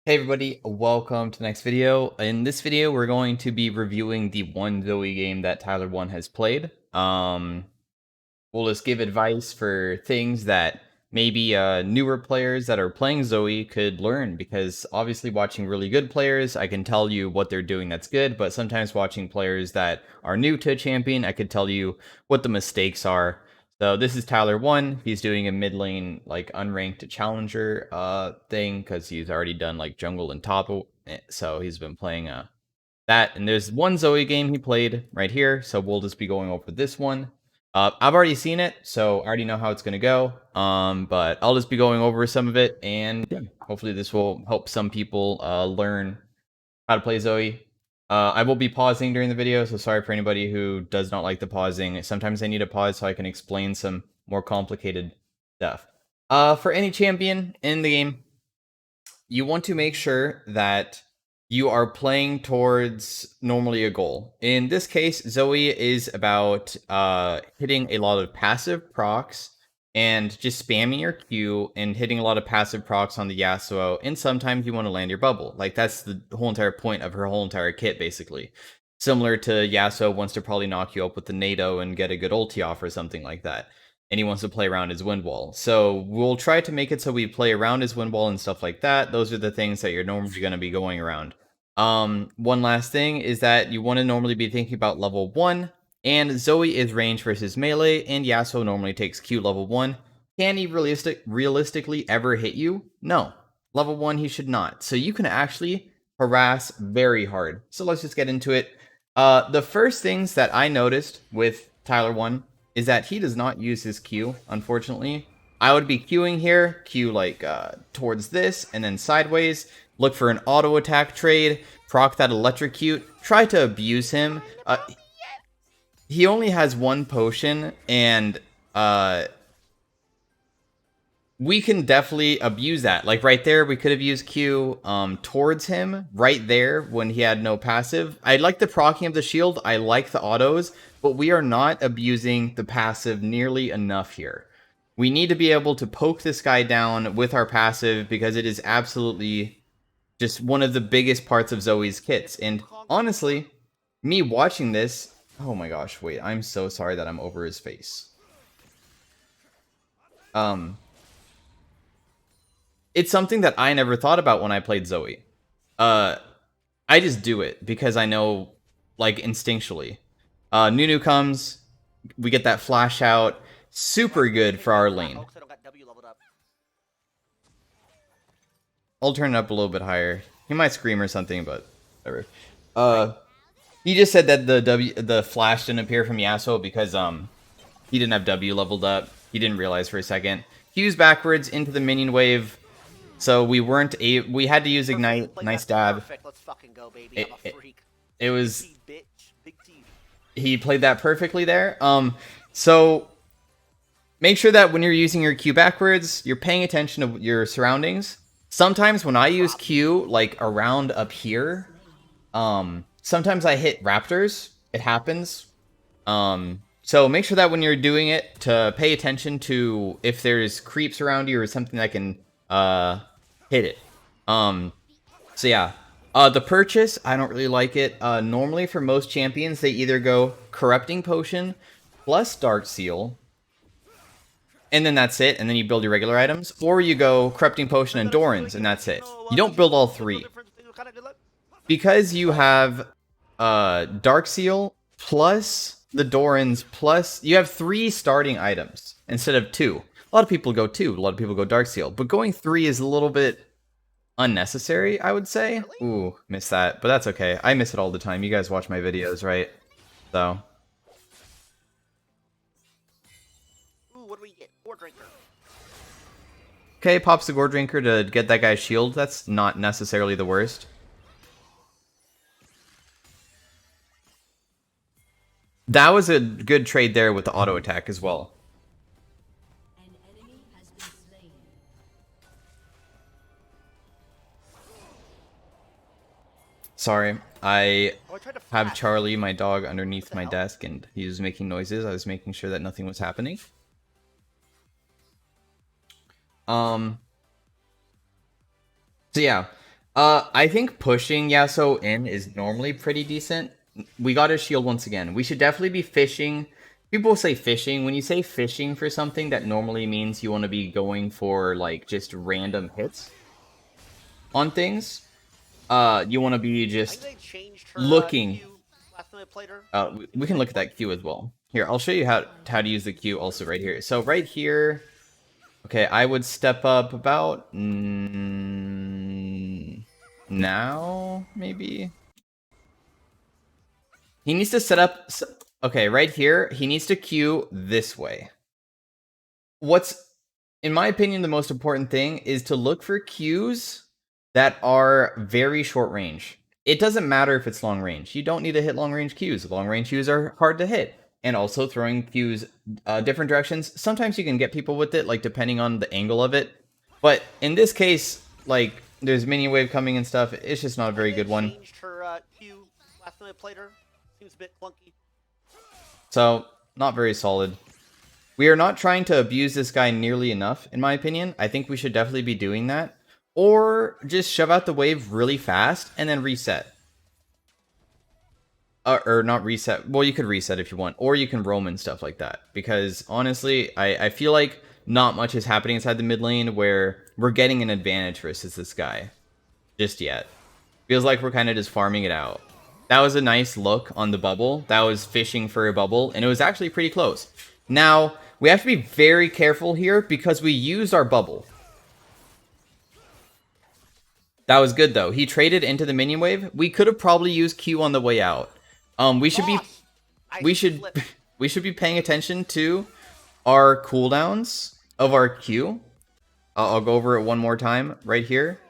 Hey everybody, welcome to the next video. In this video, we're going to be reviewing the one Zoe game that Tyler1 has played. We'll just give advice for things that maybe newer players that are playing Zoe could learn, because obviously watching really good players, I can tell you what they're doing that's good, but sometimes watching players that are new to a champion, I could tell you what the mistakes are. So this is Tyler1. He's doing a mid lane, like, unranked challenger thing, because he's already done like jungle and top, so he's been playing that. And there's one Zoe game he played right here, so we'll just be going over this one. I've already seen it, so I already know how it's gonna go. But I'll just be going over some of it, and yeah, hopefully this will help some people learn how to play Zoe. I will be pausing during the video, so sorry for anybody who does not like the pausing. Sometimes I need a pause so I can explain some more complicated stuff. For any champion in the game, you want to make sure that you are playing towards normally a goal. In this case, Zoe is about hitting a lot of passive procs and just spamming your Q and hitting a lot of passive procs on the Yasuo, and sometimes you want to land your bubble. Like, that's the whole entire point of her whole entire kit, basically. Similar to Yasuo wants to probably knock you up with the NATO and get a good ulti off or something like that. And he wants to play around his wind wall. So we'll try to make it so we play around his wind wall and stuff like that. Those are the things that you're normally going to be going around. One last thing is that you want to normally be thinking about level 1, and Zoe is range versus melee, and Yasuo normally takes Q level 1. Can he realistically ever hit you? No. Level 1, he should not. So you can actually harass very hard. So let's just get into it. The first things that I noticed with Tyler1 is that he does not use his Q, unfortunately. I would be queuing here, Q like towards this, and then sideways. Look for an auto attack trade, proc that electrocute, try to abuse him. He only has one potion, and we can definitely abuse that. Like right there, we could have used Q towards him right there when he had no passive. I like the proccing of the shield, I like the autos, but we are not abusing the passive nearly enough here. We need to be able to poke this guy down with our passive, because it is absolutely just one of the biggest parts of Zoe's kits. And honestly, me watching this, oh my gosh, wait, I'm so sorry that I'm over his face. It's something that I never thought about when I played Zoe. I just do it because I know, like, instinctually. Nunu comes, we get that flash out, super good for our lane. I'll turn it up a little bit higher. He might scream or something, but whatever. He just said that the flash didn't appear from Yasuo because he didn't have W leveled up. He didn't realize for a second. Q's backwards into the minion wave, so we weren't we had to use ignite. Nice dab. Let's fucking go, baby. I'm a freak. It was. He played that perfectly there. So make sure that when you're using your Q backwards, you're paying attention to your surroundings. Sometimes when I use Q, like around up here, sometimes I hit raptors. It happens. So make sure that when you're doing it, to pay attention to if there's creeps around you or something that can hit it. So yeah. The purchase, I don't really like it. Normally for most champions, they either go Corrupting Potion plus Dark Seal, and then that's it, and then you build your regular items, or you go Corrupting Potion and Dorans, and that's it. You don't build all three. Because you have Dark Seal plus the Dorans plus, you have 3 starting items instead of 2. A lot of people go 2, a lot of people go Dark Seal, but going 3 is a little bit unnecessary, I would say. Ooh, missed that, but that's okay. I miss it all the time. You guys watch my videos, right? So. Ooh, what do we get? Gore Drinker. Okay, pops the Gore Drinker to get that guy's shield. That's not necessarily the worst. That was a good trade there with the auto attack as well. Sorry, I have Charlie, my dog, underneath my desk, and he was making noises. I was making sure that nothing was happening. So yeah, I think pushing Yasuo in is normally pretty decent. We got his shield once again. We should definitely be fishing. People say fishing. When you say fishing for something, that normally means you want to be going for like just random hits on things. You want to be I think just they changed her looking. Q last time I played her. We can look at that Q as well. Here, I'll show you how to use the Q also right here. So right here, okay, I would step up about now, maybe. He needs to set up... Okay, right here, he needs to Q this way. What's, in my opinion, the most important thing is to look for Qs that are very short range. It doesn't matter if it's long range. You don't need to hit long range Qs. Long range Qs are hard to hit. And also throwing Qs different directions. Sometimes you can get people with it, like depending on the angle of it. But in this case, like, there's mini wave coming and stuff. It's just not a very good one. Changed her Q last time I played her. Seems a bit clunky. So, not very solid. We are not trying to abuse this guy nearly enough, in my opinion. I think we should definitely be doing that. Or just shove out the wave really fast and then reset. Or not reset. Well, you could reset if you want. Or you can roam and stuff like that. Because, honestly, I feel like not much is happening inside the mid lane where we're getting an advantage versus this guy. Just yet. Feels like we're kind of just farming it out. That was a nice look on the bubble. That was fishing for a bubble, and it was actually pretty close. Now, we have to be very careful here because we used our bubble. That was good, though. He traded into the minion wave. We could have probably used Q on the way out. We should be paying attention to our cooldowns of our Q. I'll go over it one more time right here.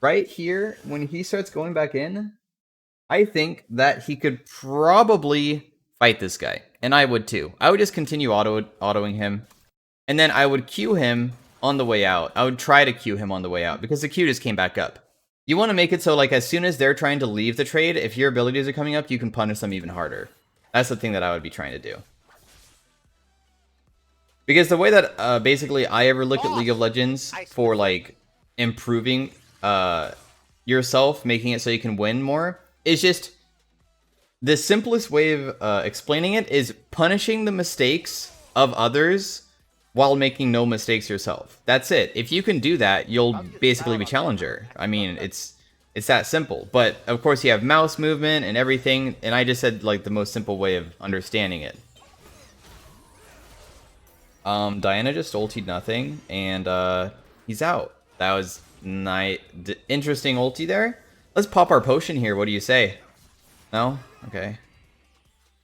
Right here, when he starts going back in, I think that he could probably fight this guy. And I would too. I would just continue autoing him. And then I would Q him on the way out. I would try to Q him on the way out because the Q just came back up. You want to make it so like as soon as they're trying to leave the trade, if your abilities are coming up, you can punish them even harder. That's the thing that I would be trying to do. Because the way that basically I ever look at League of Legends for like improving yourself, making it so you can win more, is just the simplest way of explaining it is punishing the mistakes of others while making no mistakes yourself. That's it. If you can do that, you'll basically be challenger. I mean, it's that simple. But of course you have mouse movement and everything, and I just said like the most simple way of understanding it. Diana just ultied nothing, and he's out. That was interesting ulti there. Let's pop our potion here. What do you say? No? Okay.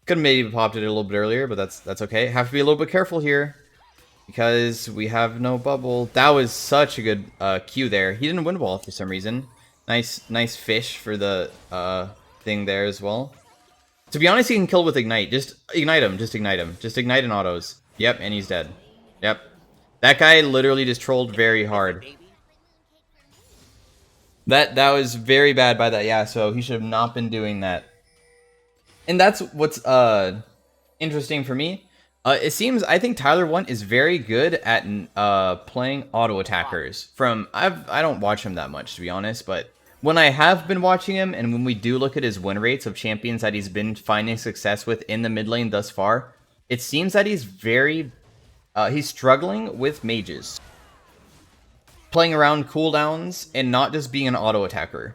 Could have maybe popped it a little bit earlier, but that's okay. Have to be a little bit careful here because we have no bubble. That was such a good Q there. He didn't win wall for some reason. Nice fish for the thing there as well. To be honest, he can kill with ignite. Just ignite him. Just ignite him. Just ignite in autos. Yep, and he's dead. Yep. That guy literally just trolled very hard. That was very bad by that Yasuo. He should have not been doing that. And that's what's interesting for me. It seems I think Tyler1 is very good at playing auto attackers. I don't watch him that much to be honest, but when I have been watching him and when we do look at his win rates of champions that he's been finding success with in the mid lane thus far, it seems that he's he's struggling with mages. Playing around cooldowns and not just being an auto attacker.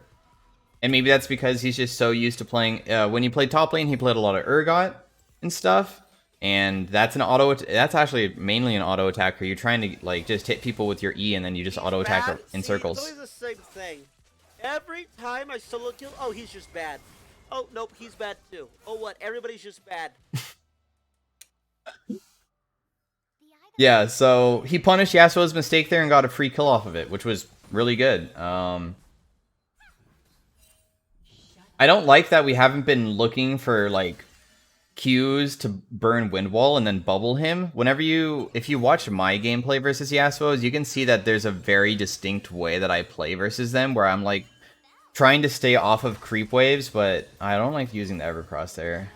And maybe that's because he's just so used to playing when he played top lane, he played a lot of Urgot and stuff. And that's that's actually mainly an auto attacker. You're trying to like just hit people with your E and then you just auto attack in circles. It's always the same thing. Every time I solo kill, oh, he's just bad. Oh, nope, he's bad too. Oh, what? Everybody's just bad. Yeah, so he punished Yasuo's mistake there and got a free kill off of it, which was really good. I don't like that we haven't been looking for like Qs to burn wind wall and then bubble him. If you watch my gameplay versus Yasuo's, you can see that there's a very distinct way that I play versus them where I'm like trying to stay off of creep waves, but I don't like using the Evercross there.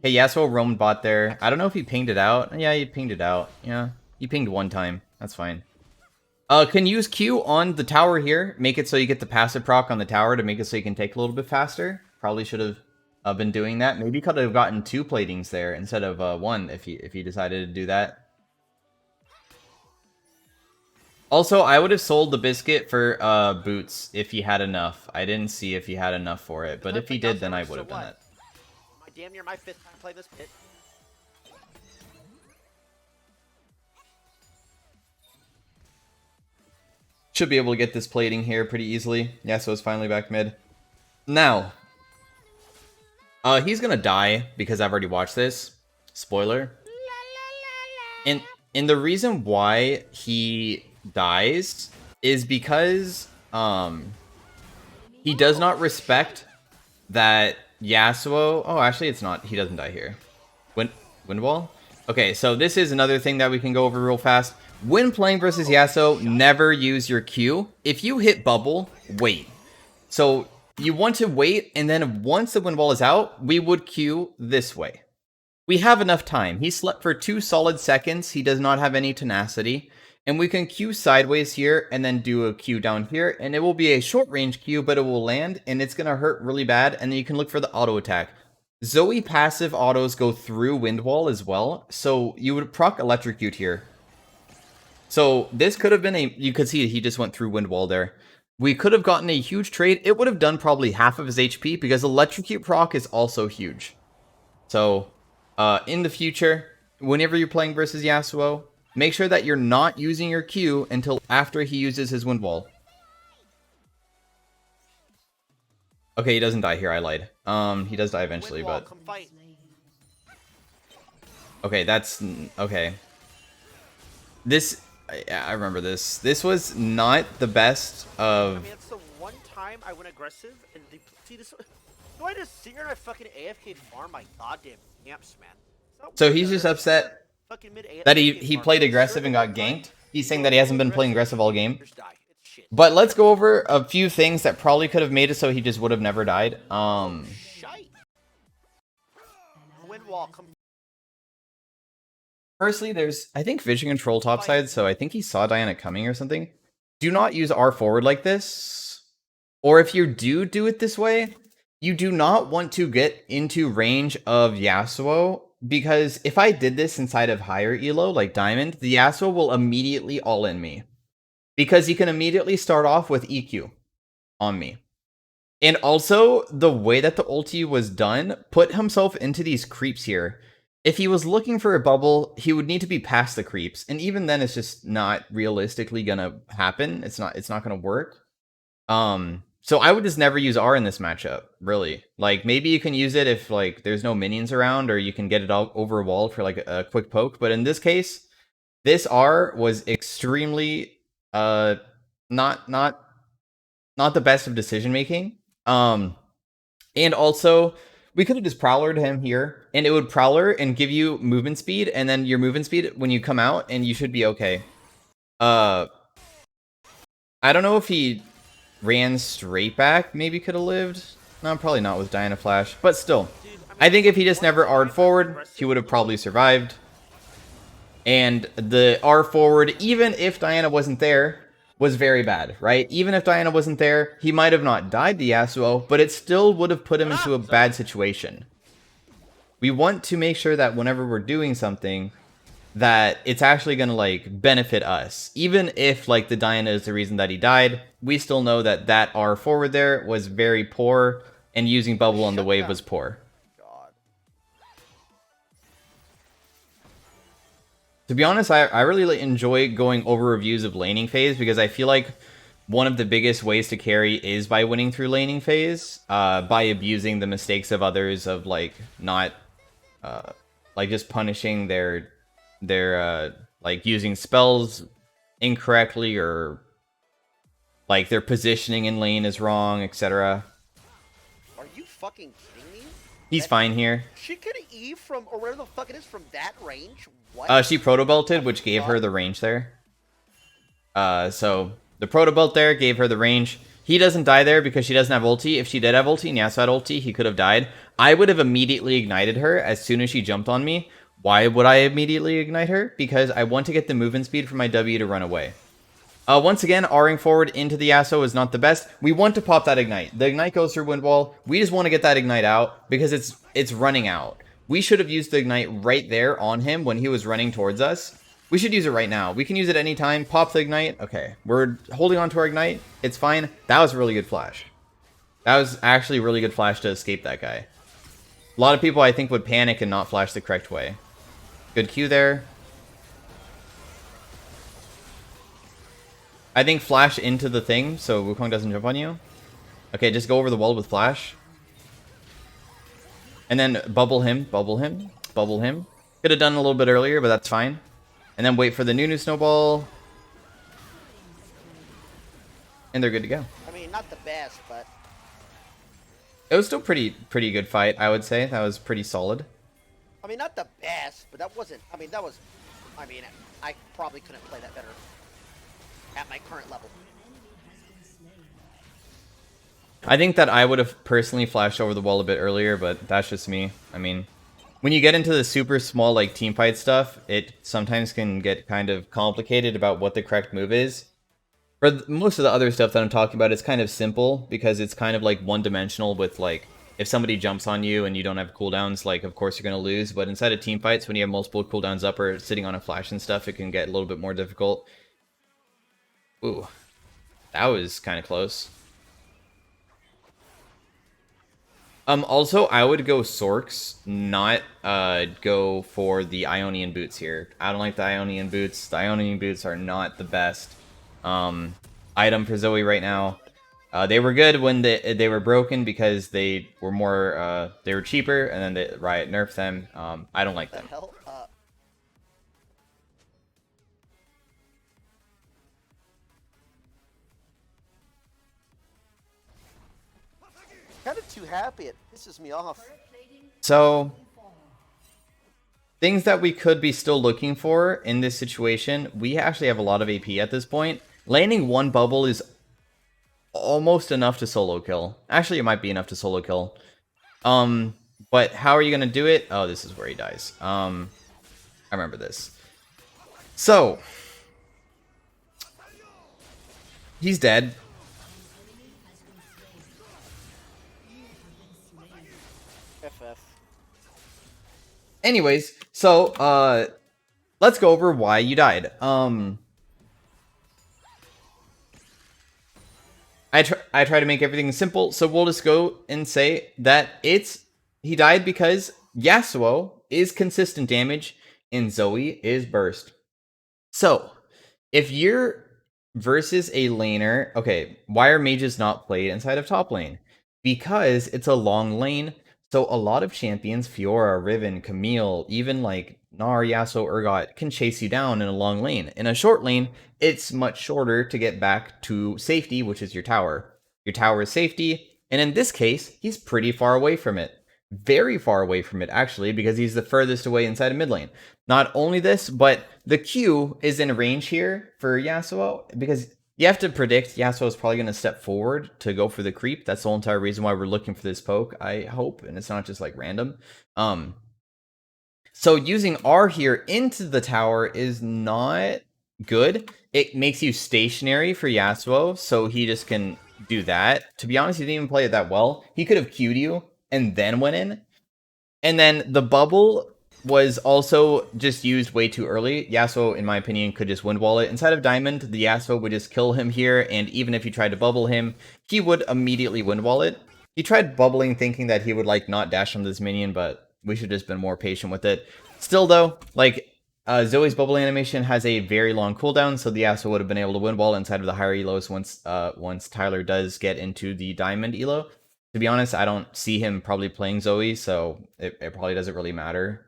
Hey, Yasuo roamed bot there. I don't know if he pinged it out. Yeah, he pinged it out. Yeah, he pinged one time. That's fine. Can use Q on the tower here. Make it so you get the passive proc on the tower to make it so you can take a little bit faster. Probably should have been doing that. Maybe could have gotten 2 platings there instead of 1 if he decided to do that. Also, I would have sold the biscuit for boots if he had enough. I didn't see if he had enough for it, but if he did, then I would have done it. Damn near my 5th time playing this pit. Should be able to get this plating here pretty easily. Yeah, so it's finally back mid. Now, he's gonna die because I've already watched this. Spoiler. And the reason why he dies is because he does not respect that Yasuo. Oh, actually, it's not. He doesn't die here. Windwall. Okay, so this is another thing that we can go over real fast. When playing versus Yasuo, never use your Q. If you hit bubble, wait. So you want to wait, and then once the wind wall is out, we would Q this way. We have enough time. He slept for 2 solid seconds. He does not have any tenacity. And we can Q sideways here and then do a Q down here. And it will be a short range Q, but it will land and it's going to hurt really bad. And then you can look for the auto attack. ZOE passive autos go through wind wall as well. So you would proc electrocute here. So this could have been you could see he just went through wind wall there. We could have gotten a huge trade. It would have done probably half of his HP because electrocute proc is also huge. So in the future, whenever you're playing versus Yasuo, make sure that you're not using your Q until after he uses his wind wall. Okay, he doesn't die here, I lied. He does die eventually, but... Okay, that's... Okay. This... I remember this. This was not the best of... I mean, it's the one time I went aggressive, and they... See, this... Do I just sit here and I fucking AFK farm my goddamn camps, man? So he's just upset that he played aggressive and got ganked. He's saying that he hasn't been playing aggressive all game. But let's go over a few things that probably could have made it so he just would have never died. Firstly, there's, I think, vision control topside, so I think he saw Diana coming or something. Do not use R forward like this. Or if you do it this way, you do not want to get into range of Yasuo, because if I did this inside of higher elo, like Diamond, the Yasuo will immediately all-in me. Because he can immediately start off with EQ on me. And also, the way that the ulti was done, put himself into these creeps here. If he was looking for a bubble, he would need to be past the creeps. And even then, it's just not realistically gonna happen. It's not gonna work. So I would just never use R in this matchup, really. Like, maybe you can use it if, like, there's no minions around, or you can get it all over a wall for, like, a quick poke. But in this case, this R was extremely, not the best of decision-making. And also, we could have just prowlered him here, and it would prowler and give you movement speed, and then your movement speed when you come out, and you should be okay. I don't know if he ran straight back, maybe could have lived. No, probably not with Diana Flash, but still. I think if he just never R'd forward, he would have probably survived. And the R forward, even if Diana wasn't there, was very bad, right? Even if Diana wasn't there, he might have not died to Yasuo, but it still would have put him into a bad situation. We want to make sure that whenever we're doing something, that it's actually going to, like, benefit us. Even if, like, the Diana is the reason that he died, we still know that that R forward there was very poor, and using bubble on the wave was poor. To be honest, I really enjoy going over reviews of laning phase, because I feel like one of the biggest ways to carry is by winning through laning phase, by abusing the mistakes of others, of, like, not, like, just punishing their like, using spells incorrectly, or, like, their positioning in lane is wrong, etc. Are you fucking kidding me? He's fine here. She could E from, or where the fuck it is, from that range? What? She proto-belted, which gave her the range there. So, the proto-belt there gave her the range. He doesn't die there because she doesn't have ulti. If she did have ulti and Yasuo had ulti, he could have died. I would have immediately ignited her as soon as she jumped on me. Why would I immediately ignite her? Because I want to get the movement speed for my W to run away. Once again, R-ing forward into the Yasuo is not the best. We want to pop that Ignite. The Ignite goes through Wind Wall. We just want to get that Ignite out because it's running out. We should have used the Ignite right there on him when he was running towards us. We should use it right now. We can use it anytime. Pop the Ignite. Okay, we're holding on to our Ignite. It's fine. That was a really good flash. That was actually a really good flash to escape that guy. A lot of people, I think, would panic and not flash the correct way. Good Q there. I think flash into the thing so Wukong doesn't jump on you. Okay, just go over the wall with flash. And then bubble him, bubble him, bubble him. Could have done a little bit earlier, but that's fine. And then wait for the Nunu snowball. And they're good to go. I mean, not the best, but It was still pretty good fight, I would say. That was pretty solid. I mean, not the best, but that wasn't. I mean, that was. I mean, I probably couldn't play that better at my current level. I think that I would have personally flashed over the wall a bit earlier, but that's just me. I mean, when you get into the super small like team fight stuff, it sometimes can get kind of complicated about what the correct move is. For most of the other stuff that I'm talking about, it's kind of simple because it's kind of like one-dimensional with like, if somebody jumps on you and you don't have cooldowns, like of course you're going to lose. But inside of team fights, when you have multiple cooldowns up or sitting on a flash and stuff, it can get a little bit more difficult. Ooh, that was kind of close. Also, I would go Sorks, not go for the Ionian boots here. I don't like the Ionian boots. The Ionian boots are not the best item for Zoe right now. They were good when they were broken because they were more they were cheaper, and then Riot nerfed them. I don't like them. Hell, kind of too happy. It pisses me off. So, things that we could be still looking for in this situation, we actually have a lot of AP at this point. Landing one bubble is almost enough to solo kill. Actually, it might be enough to solo kill. But how are you going to do it? Oh, this is where he dies. I remember this. So, he's dead. FF. Anyways, so, let's go over why you died. I try to make everything simple, so we'll just go and say that he died because Yasuo is consistent damage and Zoe is burst. So, if you're versus a laner, okay, why are mages not played inside of top lane? Because it's a long lane, so a lot of champions, Fiora, Riven, Camille, even like Gnar, Yasuo, Urgot, can chase you down in a long lane. In a short lane, it's much shorter to get back to safety, which is your tower. Your tower is safety, and in this case, he's pretty far away from it. Very far away from it, actually, because he's the furthest away inside of mid lane. Not only this, but the Q is in range here for Yasuo, because you have to predict Yasuo is probably going to step forward to go for the creep. That's the whole entire reason why we're looking for this poke, I hope, and it's not just like random. So using R here into the tower is not good. It makes you stationary for Yasuo, so he just can do that. To be honest, he didn't even play it that well. He could have Q'd you and then went in. And then the bubble was also just used way too early. Yasuo, in my opinion, could just wind wall it. Inside of Diamond, the Yasuo would just kill him here, and even if you tried to bubble him, he would immediately wind wall it. He tried bubbling thinking that he would like not dash on this minion, but we should have just been more patient with it. Still though, like Zoe's bubble animation has a very long cooldown, so the Yasuo would have been able to wind wall inside of the higher elos once Tyler does get into the Diamond elo. To be honest, I don't see him probably playing Zoe, so it probably doesn't really matter.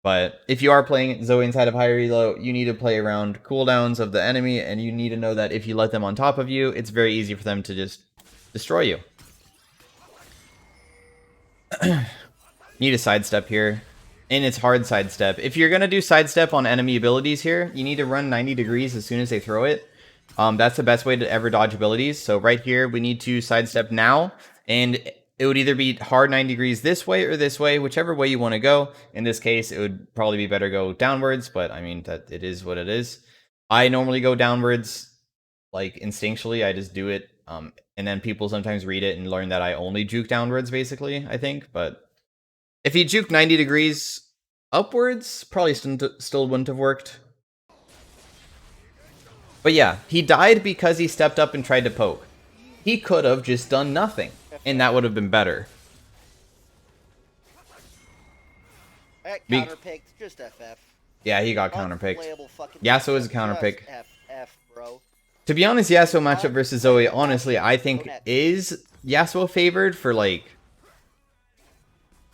But if you are playing Zoe inside of higher elo, you need to play around cooldowns of the enemy, and you need to know that if you let them on top of you, it's very easy for them to just destroy you. Need a sidestep here. And it's hard sidestep. If you're going to do sidestep on enemy abilities here, you need to run 90 degrees as soon as they throw it. That's the best way to ever dodge abilities. So right here, we need to sidestep now. And it would either be hard 90 degrees this way or this way, whichever way you want to go. In this case, it would probably be better go downwards, but I mean, that it is what it is. I normally go downwards. like instinctually I just do it. And then people sometimes read it and learn that I only juke downwards, basically, I think. But if he juked 90 degrees upwards, probably still wouldn't have worked. But yeah, he died because he stepped up and tried to poke. He could have just done nothing, and that would have been better. Counterpicked, just FF. Yeah, he got counterpicked. Yasuo is a counterpick. FF, bro. To be honest, Yasuo matchup versus Zoe, honestly, I think is Yasuo favored for, like,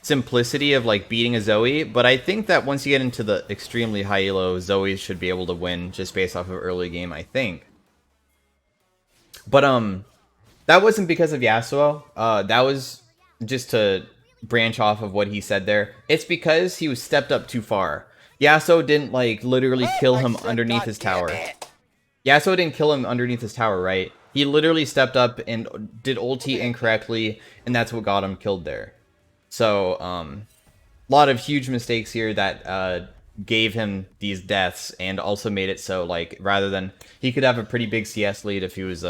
simplicity of, like, beating a Zoe, but I think that once you get into the extremely high elo, Zoe should be able to win just based off of early game, I think. But, that wasn't because of Yasuo. That was just to branch off of what he said there. It's because he was stepped up too far. Yasuo didn't, like, literally kill him underneath his tower. Yasuo didn't kill him underneath his tower, right? He literally stepped up and did ulti incorrectly, and that's what got him killed there. So, a lot of huge mistakes here that gave him these deaths, and also made it so, like, rather than... He could have a pretty big CS lead if he was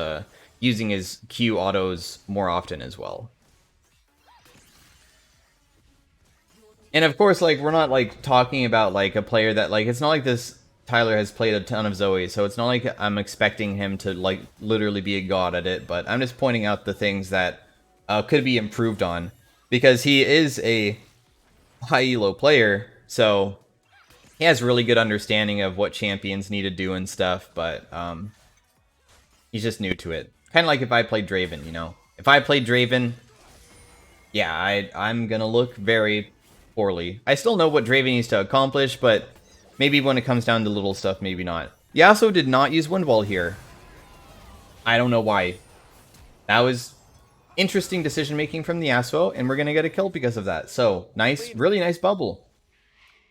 using his Q autos more often as well. And of course, like, we're not, like, talking about, like, a player that, like, it's not like this Tyler has played a ton of Zoe, so it's not like I'm expecting him to, like, literally be a god at it, but I'm just pointing out the things that could be improved on, because he is a high elo player, so he has really good understanding of what champions need to do and stuff, but he's just new to it. Kind of like if I played Draven, you know? If I played Draven, yeah, I'm gonna look very poorly. I still know what Draven needs to accomplish, but maybe when it comes down to little stuff, maybe not. Yasuo did not use Wind Wall here. I don't know why. That was interesting decision making from the Yasuo, and we're gonna get a kill because of that. So, nice, really nice bubble.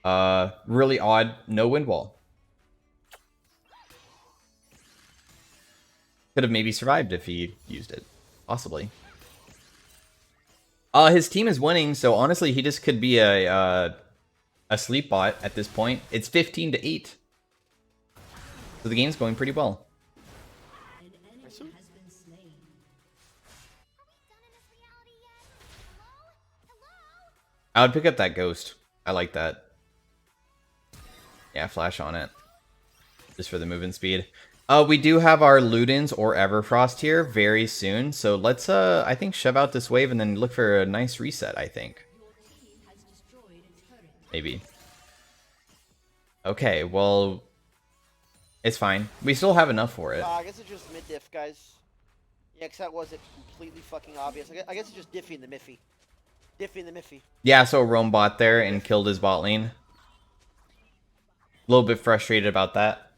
Really odd, no Wind Wall. Could have maybe survived if he used it. Possibly. His team is winning, so honestly, he just could be a sleep bot at this point. It's 15-8. So the game's going pretty well. I would pick up that ghost. I like that. Yeah, flash on it. Just for the movement speed. We do have our Ludens or Everfrost here very soon, so let's, I think, shove out this wave and then look for a nice reset, I think. Maybe. Okay, well, it's fine. We still have enough for it. I guess it's just mid-diff, guys. Yeah, because that wasn't completely fucking obvious. I guess it's just diffing the Miffy. Diffing the Miffy. Yeah, so roam bot there and killed his bot lane. A little bit frustrated about that.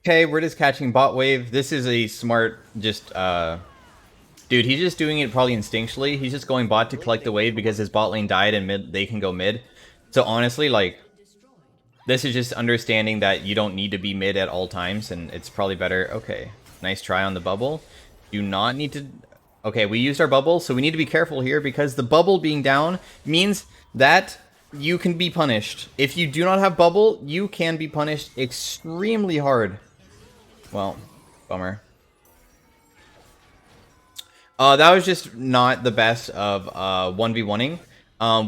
Okay, we're just catching bot wave. This is a smart, just, dude, he's just doing it probably instinctually. He's just going bot to collect the wave because his bot lane died and mid they can go mid. So honestly, like, this is just understanding that you don't need to be mid at all times, and it's probably better. Okay, nice try on the bubble. Do not need to... Okay, we used our bubble, so we need to be careful here because the bubble being down means that you can be punished. If you do not have bubble, you can be punished extremely hard. Well, bummer. That was just not the best of 1v1ing.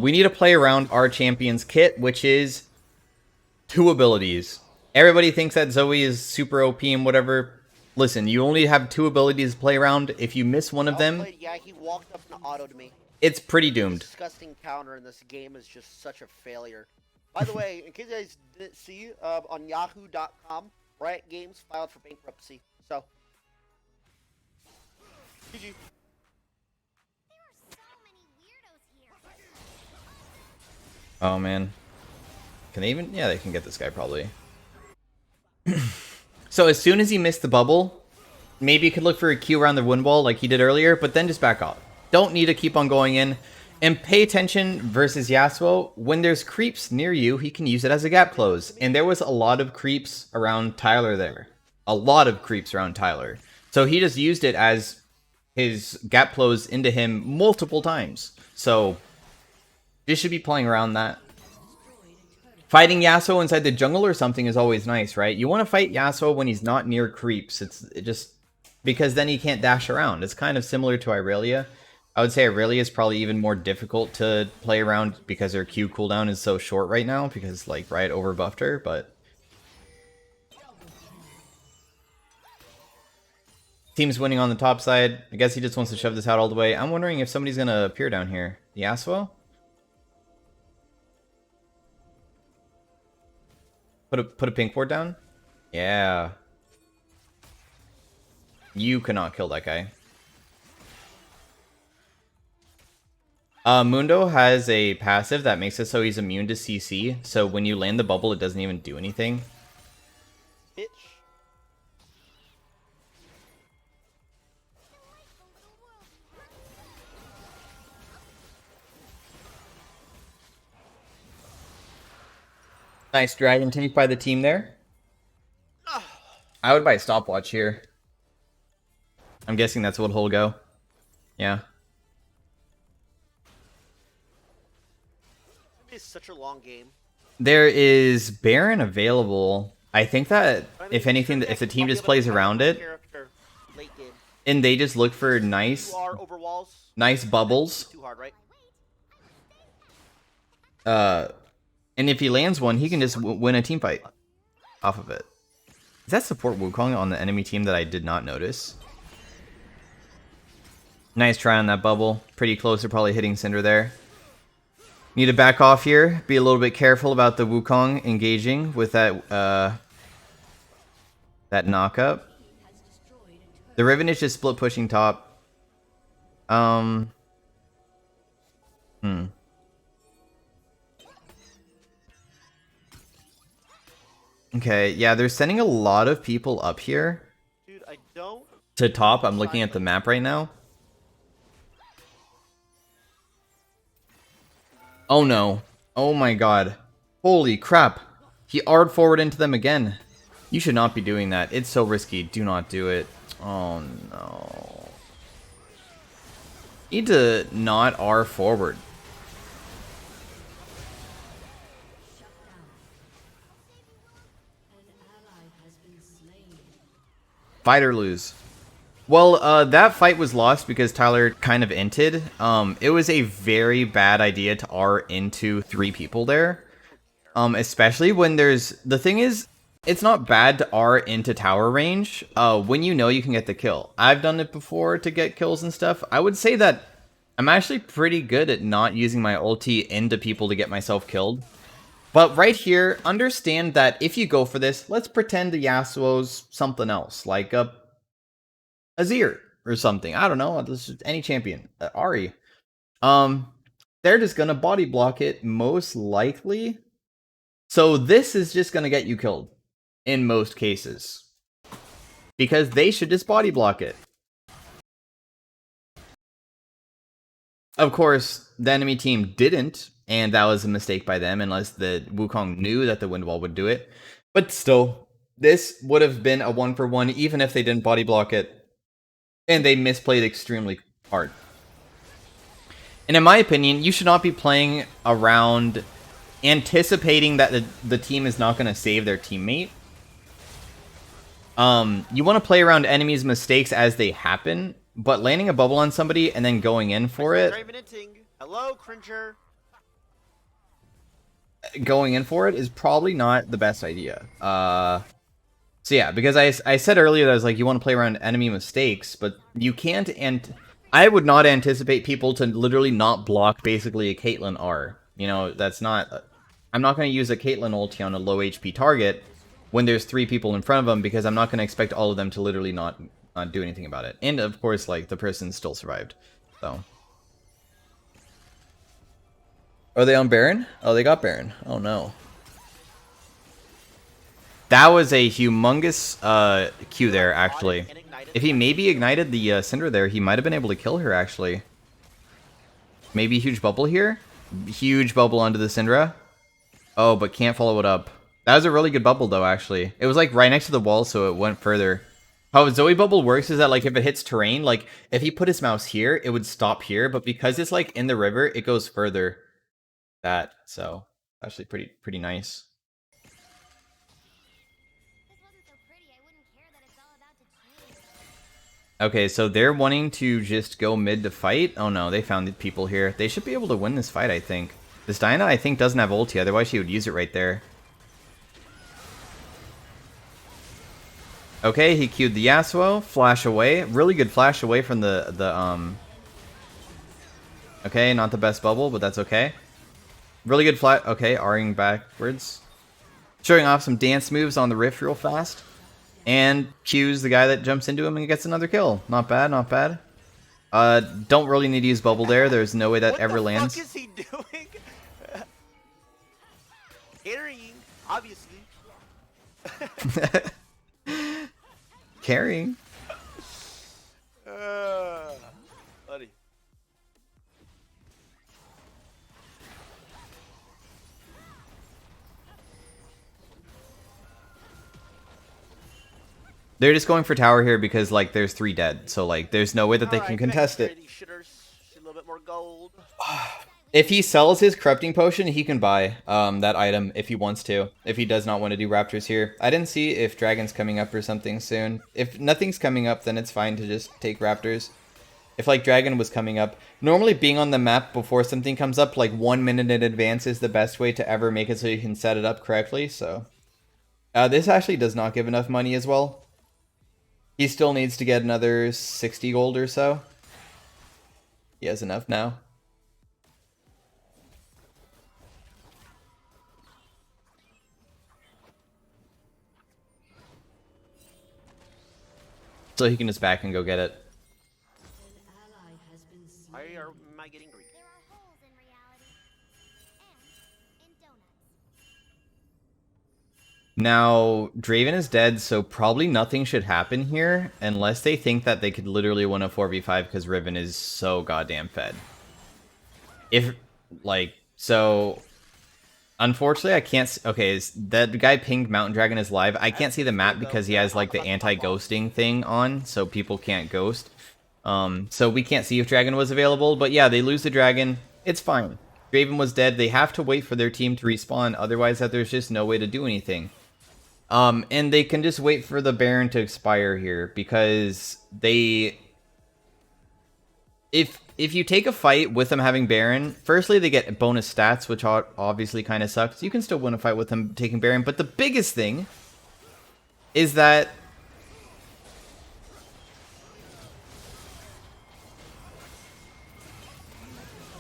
We need to play around our champion's kit, which is 2 abilities. Everybody thinks that Zoe is super OP and whatever. Listen, you only have 2 abilities to play around. If you miss one of them, yeah, he walked up and autoed me. It's pretty doomed. Disgusting counter in this game is just such a failure. By the way, in case you guys didn't see, on yahoo.com, Riot Games filed for bankruptcy. So, GG. Oh, man. Can they even? Yeah, they can get this guy, probably. So, as soon as he missed the bubble, maybe you could look for a Q around the wind wall like he did earlier, but then just back off. Don't need to keep on going in. And pay attention versus Yasuo. When there's creeps near you, he can use it as a gap close. And there was a lot of creeps around Tyler there. a lot of creeps around Tyler. So he just used it as his gap close into him multiple times. So just should be playing around that. Fighting Yasuo inside the jungle or something is always nice, right? You want to fight Yasuo when he's not near creeps. It just because then he can't dash around. It's kind of similar to Irelia. I would say Irelia is probably even more difficult to play around because their Q cooldown is so short right now because like Riot overbuffed her, but team's winning on the top side. I guess he just wants to shove this out all the way. I'm wondering if somebody's gonna appear down here. Yasuo? Put a pink ward down? Yeah. You cannot kill that guy. Mundo has a passive that makes it so he's immune to CC. So when you land the bubble, it doesn't even do anything. Bitch. Nice dragon tank by the team there. I would buy a stopwatch here. I'm guessing that's what he'll go. Yeah. It's such a long game. There is Baron available. I think that if anything, if the team just plays around it, and they just look for nice bubbles. Too hard, right? And if he lands one, he can just win a team fight off of it. Is that support Wukong on the enemy team that I did not notice? Nice try on that bubble. Pretty close to probably hitting Cinder there. Need to back off here. Be a little bit careful about the Wukong engaging with that that knockup. The Riven is just split pushing top. Okay, yeah, they're sending a lot of people up here. Dude, I don't. To top, I'm looking at the map right now. Oh no. Oh my god. Holy crap. He R'd forward into them again. You should not be doing that. It's so risky. Do not do it. Oh no. Need to not R forward. Fight or lose. Well, that fight was lost because Tyler kind of inted. It was a very bad idea to R into 3 people there. Especially when there's... The thing is, it's not bad to R into tower range when you know you can get the kill. I've done it before to get kills and stuff. I would say that I'm actually pretty good at not using my ulti into people to get myself killed. But right here, understand that if you go for this, let's pretend the Yasuo's something else, like a Azir or something. I don't know, this is any champion, Ahri. They're just gonna body block it most likely. So this is just gonna get you killed in most cases because they should just body block it. Of course, the enemy team didn't, and that was a mistake by them unless the Wukong knew that the wind wall would do it. But still, this would have been a 1-for-1 even if they didn't body block it. And they misplayed extremely hard. And in my opinion, you should not be playing around anticipating that the team is not going to save their teammate. You want to play around enemies' mistakes as they happen, but landing a bubble on somebody and then going in for it... Hello, Cringer. Going in for it is probably not the best idea. So yeah, because I said earlier that I was like, you want to play around enemy mistakes, but you can't, and I would not anticipate people to literally not block basically a Caitlyn R. You know, that's not... I'm not going to use a Caitlyn ulti on a low HP target when there's 3 people in front of them, because I'm not going to expect all of them to literally not do anything about it. And of course, like, the person still survived, so... Are they on Baron? Oh, they got Baron. Oh no. That was a humongous Q there, actually. If he maybe ignited the Cinder there, he might have been able to kill her, actually. Maybe a huge bubble here? Huge bubble onto the Syndra. Oh, but can't follow it up. That was a really good bubble, though, actually. It was, like, right next to the wall, so it went further. How Zoe Bubble works is that, like, if it hits terrain, like, if he put his mouse here, it would stop here, but because it's, like, in the river, it goes further. That, so, actually pretty nice. Okay, so they're wanting to just go mid to fight. Oh no, they found the people here. They should be able to win this fight, I think. This Diana, I think, doesn't have ulti, otherwise she would use it right there. Okay, he queued the Yasuo. Flash away. Really good flash away from the. Okay, not the best bubble, but that's okay. Really good flat. Okay, R-ing backwards. Showing off some dance moves on the Rift real fast. And cues the guy that jumps into him and gets another kill. Not bad, not bad. Don't really need to use bubble there. There's no way that ever lands. What the fuck is he doing? Carrying, obviously. Carrying. Buddy. They're just going for tower here because, like, there's 3 dead. So, like, there's no way that they can contest it. A little bit more gold. If he sells his corrupting potion, he can buy that item if he wants to. If he does not want to do raptors here. I didn't see if dragon's coming up or something soon. If nothing's coming up, then it's fine to just take raptors. If, like, dragon was coming up, normally being on the map before something comes up, like 1 minute in advance is the best way to ever make it so you can set it up correctly. So this actually does not give enough money as well. He still needs to get another 60 gold or so. He has enough now. So he can just back and go get it. Why am I getting greedy? Now, Draven is dead, so probably nothing should happen here unless they think that they could literally win a 4v5 because Riven is so goddamn fed. If, like, so... Unfortunately, I can't... Okay, that guy pinged Mountain Dragon is live. I can't see the map because he has, like, the anti-ghosting thing on, so people can't ghost. So we can't see if Dragon was available, but yeah, they lose the Dragon. It's fine. Draven was dead. They have to wait for their team to respawn, otherwise there's just no way to do anything. And they can just wait for the Baron to expire here, because they... If you take a fight with them having Baron, firstly they get bonus stats, which obviously kind of sucks. You can still win a fight with them taking Baron, but the biggest thing is that...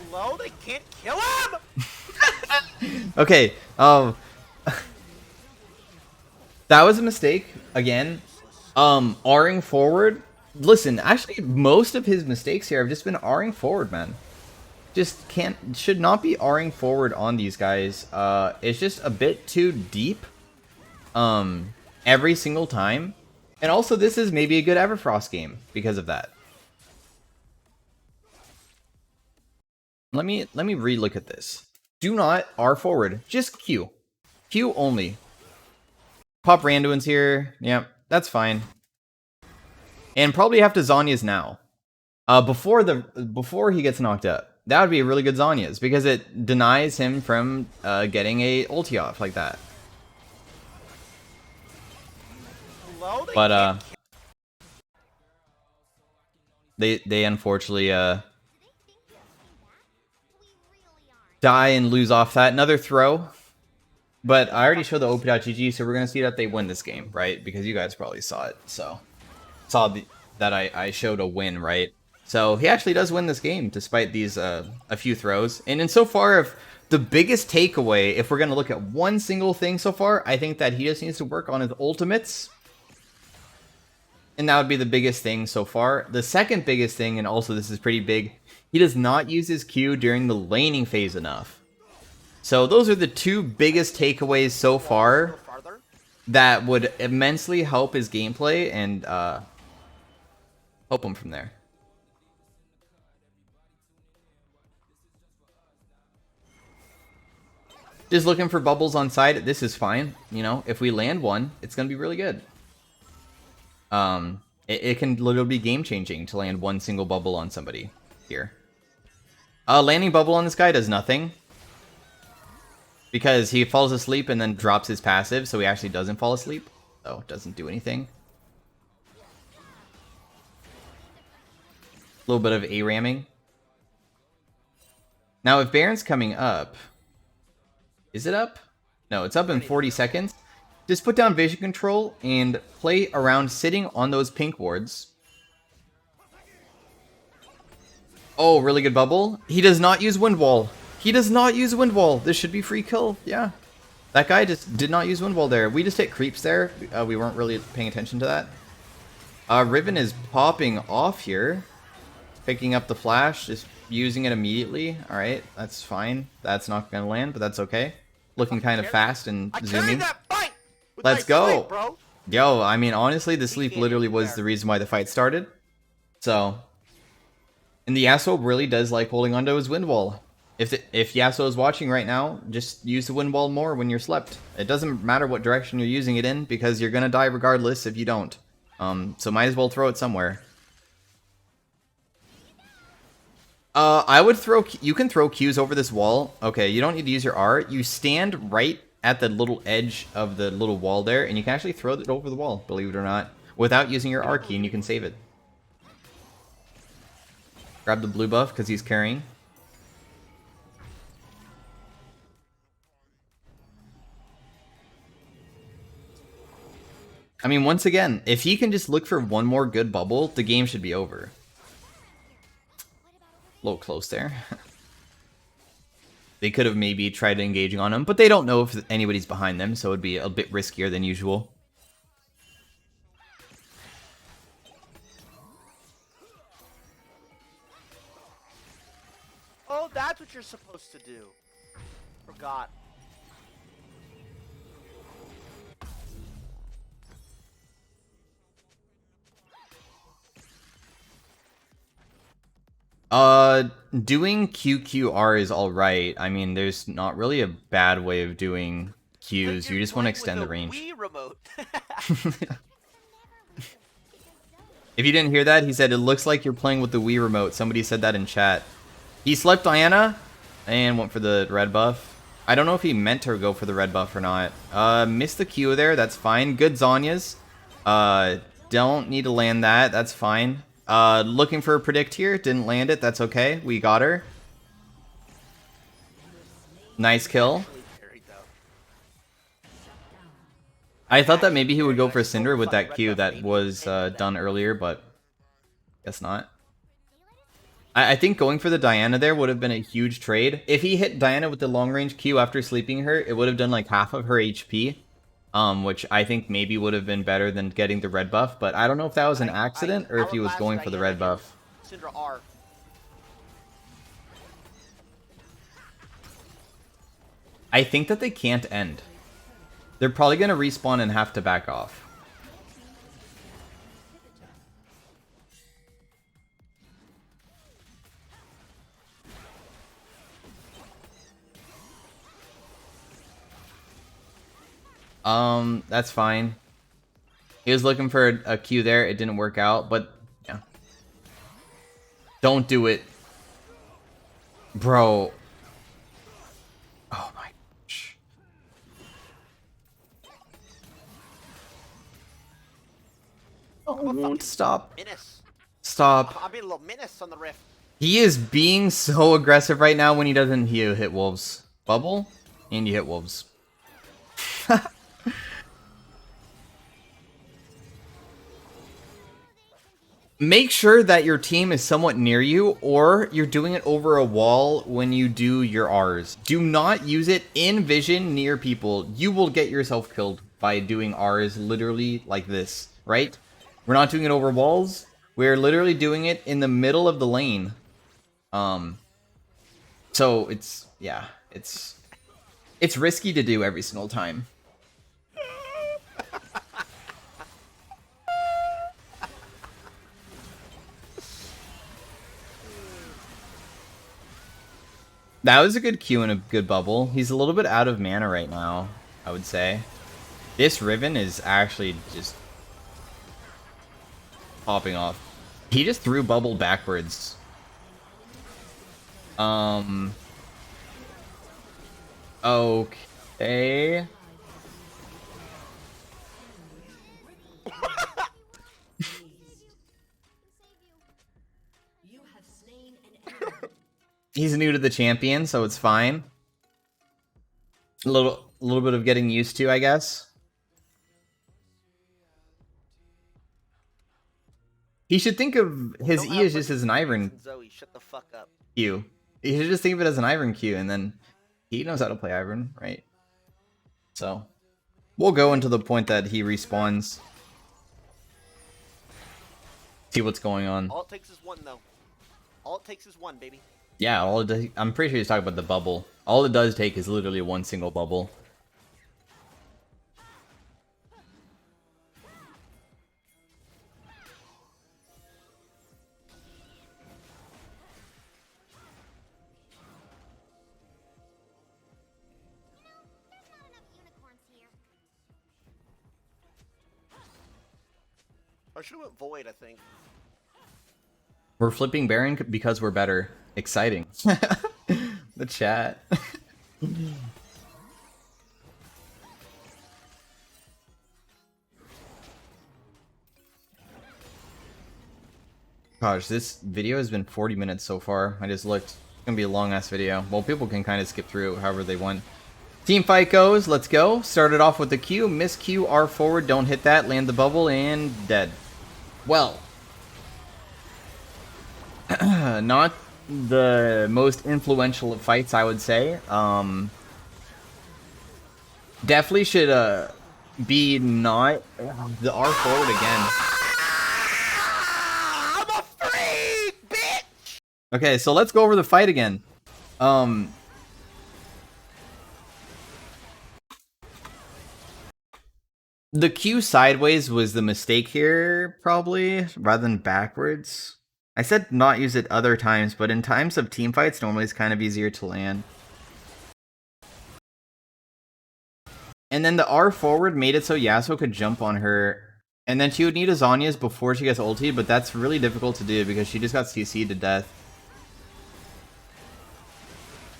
Hello? They can't kill him? Okay, that was a mistake, again. R-ing forward. Listen, actually, most of his mistakes here have just been R-ing forward, man. Just should not be R-ing forward on these guys. It's just a bit too deep. Every single time. And also, this is maybe a good Everfrost game because of that. Let me re-look at this. Do not R forward. Just Q. Q only. Pop Randuin's here. Yeah, that's fine. And probably have to Zhonya's now. Before he gets knocked up. That would be a really good Zhonya's, because it denies him from getting a ulti off like that. Hello? But they unfortunately die and lose off that. Another throw. But I already showed the OP.GG, so we're going to see that they win this game, right? Because you guys probably saw it, so... Saw that I showed a win, right? So he actually does win this game, despite these, a few throws. And so far, if the biggest takeaway, if we're going to look at one single thing so far, I think that he just needs to work on his ultimates. And that would be the biggest thing so far. The second biggest thing, and also this is pretty big, he does not use his Q during the laning phase enough. So those are the two biggest takeaways so far that would immensely help his gameplay and help him from there. Just looking for bubbles on side. This is fine. You know, if we land one, it's going to be really good. It can literally be game changing to land one single bubble on somebody here. Landing bubble on this guy does nothing. Because he falls asleep and then drops his passive, so he actually doesn't fall asleep. So it doesn't do anything. A little bit of A-ramming. Now, if Baron's coming up... Is it up? No, it's up in 40 seconds. Just put down vision control and play around sitting on those pink wards. Oh, really good bubble. He does not use Wind Wall. He does not use Wind Wall. This should be free kill. Yeah. That guy just did not use Wind Wall there. We just hit creeps there. We weren't really paying attention to that. Riven is popping off here. Picking up the flash. Just using it immediately. Alright, that's fine. That's not going to land, but that's okay. Looking kind of fast and zooming. That fight Let's go. Sleep, bro. Yo, I mean, honestly, the sleep literally was the reason why the fight started. So... And the Yasuo really does like holding onto his Wind Wall. If Yasuo is watching right now, just use the Wind Wall more when you're slept. It doesn't matter what direction you're using it in, because you're going to die regardless if you don't. So might as well throw it somewhere. I would throw... You can throw Qs over this wall. Okay, you don't need to use your R. You stand right at the little edge of the little wall there, and you can actually throw it over the wall, believe it or not, without using your R key, and you can save it. Grab the blue buff, because he's carrying. I mean, once again, if he can just look for one more good bubble, the game should be over. A little close there. They could have maybe tried engaging on him, but they don't know if anybody's behind them, so it'd be a bit riskier than usual. Oh, that's what you're supposed to do. Forgot. Doing QQR is alright. I mean, there's not really a bad way of doing Qs. You just want to extend the range. Wii remote. If you didn't hear that, he said, it looks like you're playing with the Wii remote. Somebody said that in chat. He slept Diana and went for the red buff. I don't know if he meant to go for the red buff or not. Missed the Q there. That's fine. Good Zhonya's. Don't need to land that. That's fine. Looking for a predict here. Didn't land it. That's okay. We got her. Nice kill. I thought that maybe he would go for Cinder with that Q that was done earlier, but guess not. I think going for the Diana there would have been a huge trade. If he hit Diana with the long range Q after sleeping her, it would have done like half of her HP. Which I think maybe would have been better than getting the red buff, but I don't know if that was an accident or if he was going for the red buff. Syndra R. I think that they can't end. They're probably going to respawn and have to back off. That's fine. He was looking for a Q there. It didn't work out, but yeah. Don't do it. Bro. Oh my gosh. Oh, stop. Menace. Stop. I'm being a little menace on the rift. He is being so aggressive right now when he doesn't hit wolves. Bubble, and you hit wolves. Make sure that your team is somewhat near you, or you're doing it over a wall when you do your Rs. Do not use it in vision near people. You will get yourself killed by doing Rs literally like this, right? We're not doing it over walls. We're literally doing it in the middle of the lane. So it's, yeah, it's risky to do every single time. That was a good Q and a good bubble. He's a little bit out of mana right now, I would say. This Riven is actually just popping off. He just threw bubble backwards. Okay. He's new to the champion, so it's fine. A little bit of getting used to, I guess. He should think of his E as just as an Ivern Zoe, shut the fuck up. Q. He should just think of it as an Ivern Q, and then he knows how to play Ivern, right? So we'll go into the point that he respawns. See what's going on. All it takes is one, though. All it takes is one, baby. Yeah, I'm pretty sure he's talking about the bubble. All it does take is literally one single bubble. I should have went Void, I think. We're flipping Baron because we're better. Exciting. The chat. Gosh, this video has been 40 minutes so far. I just looked. It's gonna be a long ass video. Well, people can kind of skip through however they want. Team fight goes. Let's go. Started off with the Q. Miss Q. R forward. Don't hit that. Land the bubble and dead. Well. Not the most influential of fights, I would say. Definitely should be not the R forward again. I'm a freak, bitch! Okay, so let's go over the fight again. The Q sideways was the mistake here, probably, rather than backwards. I said not use it other times, but in times of team fights, normally it's kind of easier to land. And then the R forward made it so Yasuo could jump on her. And then she would need a Zhonya's before she gets ulti, but that's really difficult to do because she just got CC'd to death.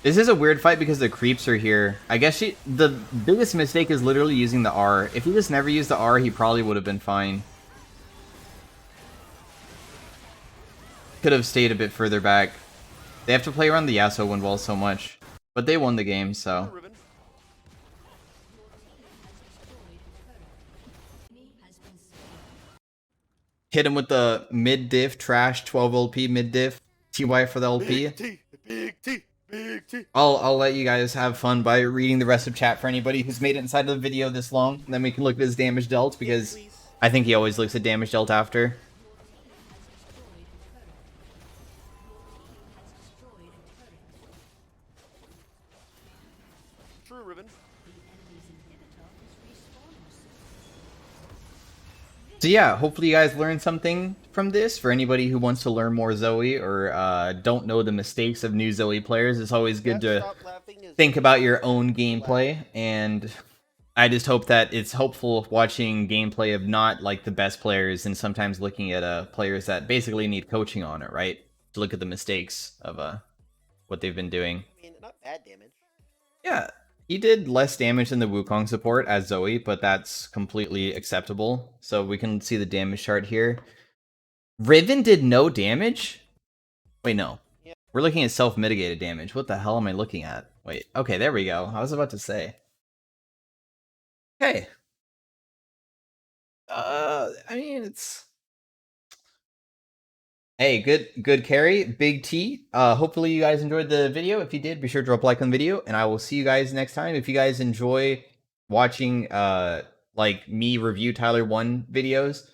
This is a weird fight because the creeps are here. I guess the biggest mistake is literally using the R. If he just never used the R, he probably would have been fine. Could have stayed a bit further back. They have to play around the Yasuo wind wall so much. But they won the game, so. Hit him with the mid diff, trash, 12 LP mid diff. TY for the LP. Big T, big T, big T. I'll let you guys have fun by reading the rest of chat for anybody who's made it inside of the video this long. Then we can look at his damage dealt because I think he always looks at damage dealt after. True, Ribbon. So yeah, hopefully you guys learned something from this. For anybody who wants to learn more Zoe or don't know the mistakes of new Zoe players, it's always good to think about your own gameplay. And I just hope that it's helpful watching gameplay of not like the best players and sometimes looking at players that basically need coaching on it, right? To look at the mistakes of what they've been doing. I mean, not bad damage. Yeah. He did less damage than the Wukong support as Zoe, but that's completely acceptable. So we can see the damage chart here. Riven did no damage? Wait, no. Yeah. We're looking at self-mitigated damage. What the hell am I looking at? Wait, okay, there we go. I was about to say. Okay. I mean, it's... Hey, good carry, Big T. Hopefully you guys enjoyed the video. If you did, be sure to drop a like on the video, and I will see you guys next time. If you guys enjoy watching like me review Tyler1 videos,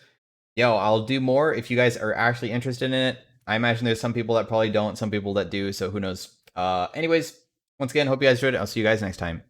yo, I'll do more if you guys are actually interested in it. I imagine there's some people that probably don't, some people that do, so who knows. Anyways, once again, hope you guys enjoyed it. I'll see you guys next time.